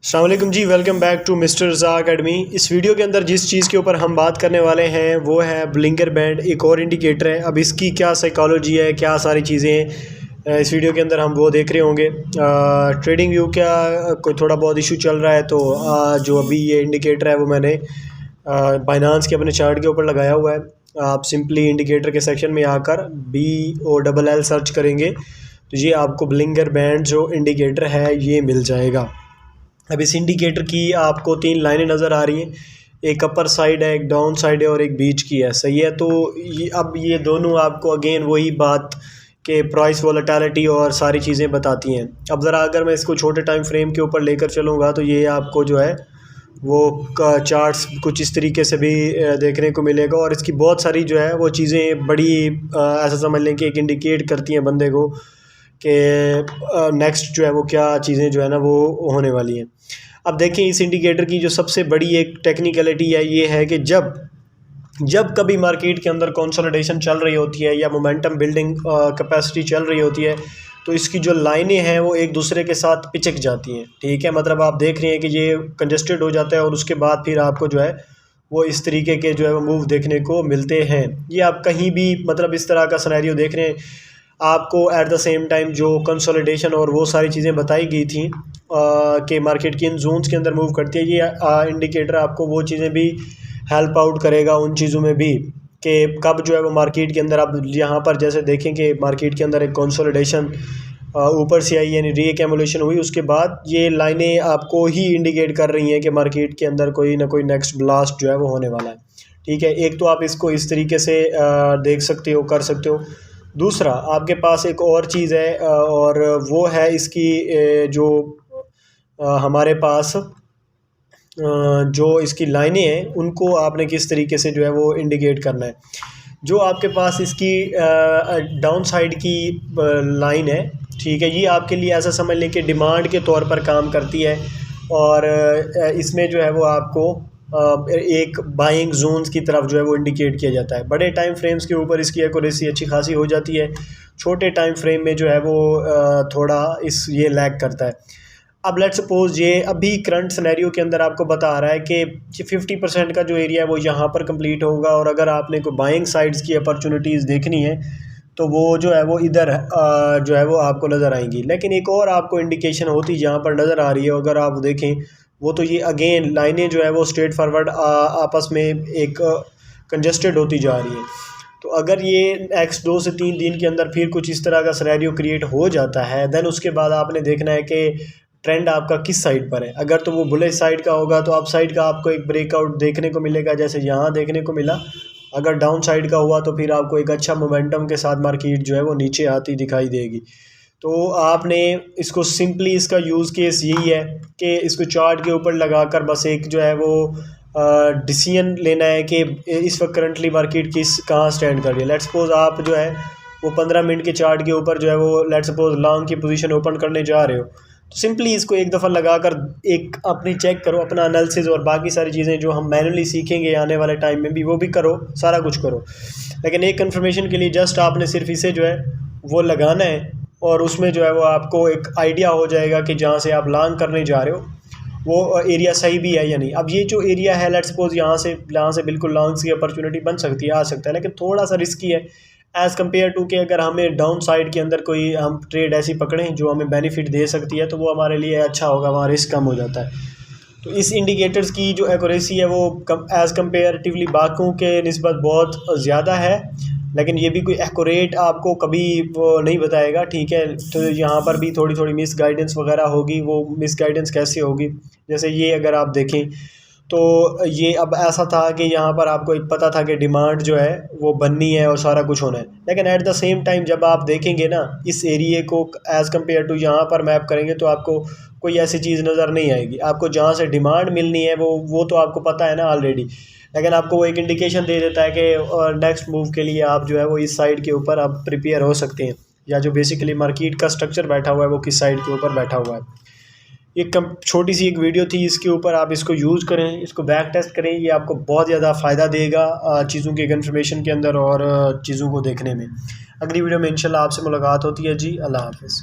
अस्सलाम वालेकुम जी, welcome back to mister Raza academy. इस वीडियो के अंदर जिस चीज़ के ऊपर हम बात करने वाले हैं वो है ब्लिंकर बैंड, एक और इंडिकेटर है। अब इसकी क्या साइकोलॉजी है, क्या सारी चीज़ें हैं, इस वीडियो के अंदर हम वो देख रहे होंगे। ट्रेडिंग व्यू क्या कोई थोड़ा बहुत इशू चल रहा है, तो जो अभी ये इंडिकेटर है वो मैंने बाइनांस के अपने चार्ट के ऊपर लगाया हुआ है। आप सिंपली इंडिकेटर के सेक्शन में आकर BOLL सर्च करेंगे तो ये आपको ब्लिंकर बैंड जो इंडिकेटर है ये मिल जाएगा। अब इस इंडिकेटर की आपको 3 लाइनें नज़र आ रही हैं, एक अपर साइड है, एक डाउन साइड है और एक बीच की है, सही है। तो अब ये दोनों आपको अगेन वही बात कि प्राइस वोलेटिलिटी और सारी चीज़ें बताती हैं। अब ज़रा अगर मैं इसको छोटे टाइम फ्रेम के ऊपर लेकर चलूँगा तो ये आपको जो है वो चार्ट्स कुछ इस तरीके से भी देखने को मिलेगा, और इसकी बहुत सारी जो है वो चीज़ें बड़ी ऐसा समझ लें कि एक इंडिकेट करती हैं बंदे को कि नेक्स्ट जो है वो क्या चीज़ें जो है ना वो होने वाली हैं। अब देखें, इस इंडिकेटर की जो सबसे बड़ी एक टेक्निकलिटी है ये है कि जब कभी मार्केट के अंदर कंसोलिडेशन चल रही होती है या मोमेंटम बिल्डिंग कैपेसिटी चल रही होती है, तो इसकी जो लाइनें हैं वो एक दूसरे के साथ पिचक जाती हैं। ठीक है, मतलब आप देख रहे हैं कि ये कंजस्टेड हो जाता है और उसके बाद फिर आपको जो है वो इस तरीके के जो है वो मूव देखने को मिलते हैं। ये आप कहीं भी मतलब इस तरह का सिनेरियो देख रहे हैं, आपको एट द सेम टाइम जो कंसोलिडेशन और वो सारी चीज़ें बताई गई थी कि मार्केट की इन जोन्स के अंदर मूव करती है, ये इंडिकेटर आपको वो चीज़ें भी हेल्प आउट करेगा उन चीज़ों में भी कि कब जो है वो मार्केट के अंदर। अब यहाँ पर जैसे देखें कि मार्केट के अंदर एक कंसोलिडेशन ऊपर से आई यानी रीएक्यूमुलेशन हुई, उसके बाद ये लाइनें आपको ही इंडिकेट कर रही हैं कि मार्केट के अंदर कोई ना कोई नेक्स्ट ब्लास्ट जो है वो होने वाला है। ठीक है, एक तो आप इसको इस तरीके से देख सकते हो, कर सकते हो। दूसरा आपके पास एक और चीज़ है और वो है इसकी जो हमारे पास जो इसकी लाइनें हैं उनको आपने किस तरीके से जो है वो इंडिकेट करना है। जो आपके पास इसकी डाउन साइड की लाइन है, ठीक है, ये आपके लिए ऐसा समझ लें कि डिमांड के तौर पर काम करती है, और इसमें जो है वो आपको एक बाइंग जोन्स की तरफ जो है वो इंडिकेट किया जाता है। बड़े टाइम फ्रेम्स के ऊपर इसकी एक्यूरेसी अच्छी खासी हो जाती है, छोटे टाइम फ्रेम में जो है वो थोड़ा ये लैग करता है। अब लेट्स सपोज ये अभी करंट सिनेरियो के अंदर आपको बता रहा है कि 50% का जो एरिया है वो यहाँ पर कंप्लीट होगा, और अगर आपने कोई बाइंग साइड्स की अपॉर्चुनिटीज़ देखनी है तो वो जो है वो इधर जो है वो आपको नज़र आएंगी। लेकिन एक और आपको इंडिकेशन होती जहाँ पर नज़र आ रही है, अगर आप देखें वो तो ये अगेन लाइनें जो है वो स्ट्रेट फॉरवर्ड आपस में एक कंजस्टेड होती जा रही हैं। तो अगर ये नेक्स्ट 2 से 3 दिन के अंदर फिर कुछ इस तरह का सिनेरियो क्रिएट हो जाता है, देन उसके बाद आपने देखना है कि ट्रेंड आपका किस साइड पर है। अगर तो वो बुलिश साइड का होगा तो अप साइड का आपको एक ब्रेकआउट देखने को मिलेगा, जैसे यहाँ देखने को मिला। अगर डाउन साइड का हुआ तो फिर आपको एक अच्छा मोमेंटम के साथ मार्केट जो है वो नीचे आती दिखाई देगी। तो आपने इसको सिंपली इसका यूज़ केस यही है कि इसको चार्ट के ऊपर लगाकर बस एक जो है वो डिसीजन लेना है कि इस वक्त करंटली मार्केट कहाँ स्टैंड कर रही है। लेट्स सपोज आप जो है वो 15 मिनट के चार्ट के ऊपर जो है वो लेट्स सपोज लॉन्ग की पोजीशन ओपन करने जा रहे हो, तो सिंपली इसको एक दफ़ा लगाकर एक अपनी चेक करो, अपना एनालिसिस और बाकी सारी चीज़ें जो हम मैनुअली सीखेंगे आने वाले टाइम में भी वो भी करो, सारा कुछ करो। लेकिन एक कंफर्मेशन के लिए जस्ट आपने सिर्फ इसे जो है वो लगाना है, और उसमें जो है वो आपको एक आइडिया हो जाएगा कि जहाँ से आप लॉन्ग करने जा रहे हो वो एरिया सही भी है या नहीं। अब ये जो एरिया है लेट्स सपोज यहाँ से बिल्कुल लॉन्ग्स की अपॉर्चुनिटी बन सकती है, आ सकता है, लेकिन थोड़ा सा रिस्की है एज़ कम्पेयर टू कि अगर हमें डाउन साइड के अंदर कोई हम ट्रेड ऐसी पकड़ें जो हमें बेनिफिट दे सकती है तो वो हमारे लिए अच्छा होगा, वहाँ रिस्क कम हो जाता है। तो इस इंडिकेटर्स की जो एक्यूरेसी है वो एज़ कम्पेरेटिवली बाकियों के निस्बत बहुत ज़्यादा है, लेकिन ये भी कोई एक्यूरेट आपको कभी वो नहीं बताएगा। ठीक है, तो यहाँ पर भी थोड़ी थोड़ी मिस गाइडेंस वगैरह होगी। वो मिस गाइडेंस कैसे होगी, जैसे ये अगर आप देखें तो ये अब ऐसा था कि यहाँ पर आपको एक पता था कि डिमांड जो है वो बननी है और सारा कुछ होना है, लेकिन एट द सेम टाइम जब आप देखेंगे ना इस एरिए को एज़ कम्पेयर टू यहाँ पर मैप करेंगे तो आपको कोई ऐसी चीज़ नज़र नहीं आएगी। आपको जहाँ से डिमांड मिलनी है वो तो आपको पता है ना ऑलरेडी, लेकिन आपको वो एक इंडिकेशन दे देता है कि नेक्स्ट मूव के लिए आप जो है वो इस साइड के ऊपर आप प्रिपेयर हो सकते हैं, या जो बेसिकली मार्केट का स्ट्रक्चर बैठा हुआ है वो किस साइड के ऊपर बैठा हुआ है। एक छोटी सी एक वीडियो थी, इसके ऊपर आप इसको यूज़ करें, इसको बैक टेस्ट करें, ये आपको बहुत ज़्यादा फ़ायदा देगा चीज़ों के कन्फर्मेशन के अंदर और चीज़ों को देखने में। अगली वीडियो में इंशाल्लाह आपसे मुलाकात होती है जी। अल्लाह हाफ़िज़।